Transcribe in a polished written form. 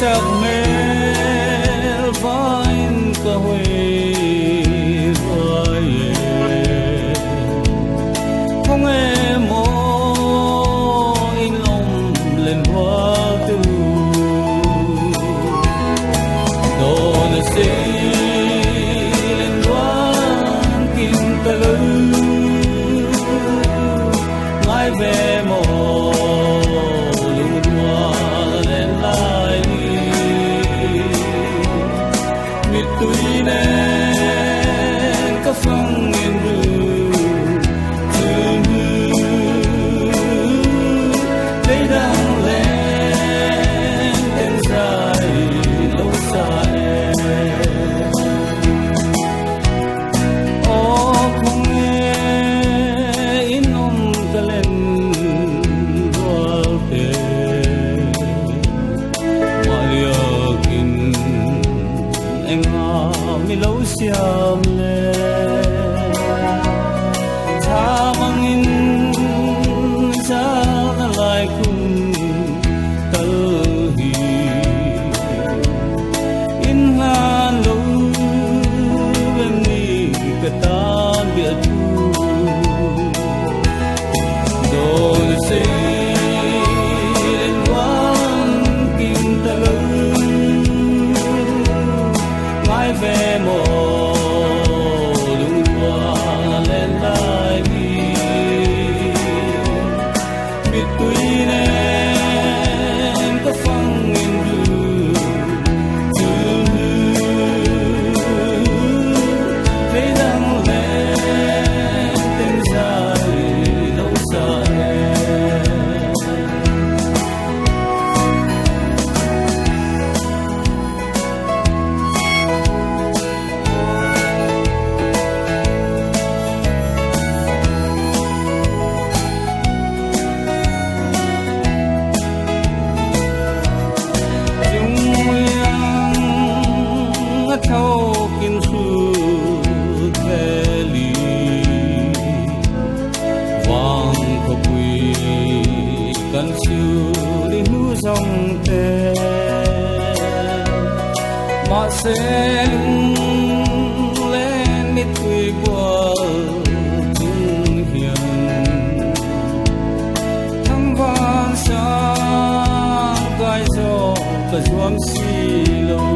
sắc mel vain ka hui vai không em mô in lòng lên hoa tu đồ là gì lên hoa kim ta lư mai về mô tuy nên có phong nghiền rừng thương thấy đang lên tên dài lâu dài ô không nghe in ông ta lên đoan tê mà liều kinh anh mi lâu xiêm lệ cha mang in cha lại cùng tơ hi in han lâu bên đi cái ta biết đồ gì lên quán kim ta lâu mai về mồ lung qua lên lại đi biết tuy nên có phong nghìn đường thương thấy đang lên tên dài lâu dài thâu kim suốt về lì vàng có quỳ cần siêu đi núi dòng tè mà sẽ lung lên mít quỳ qua trung hiền thăng van sang gai gió và duam xì lâu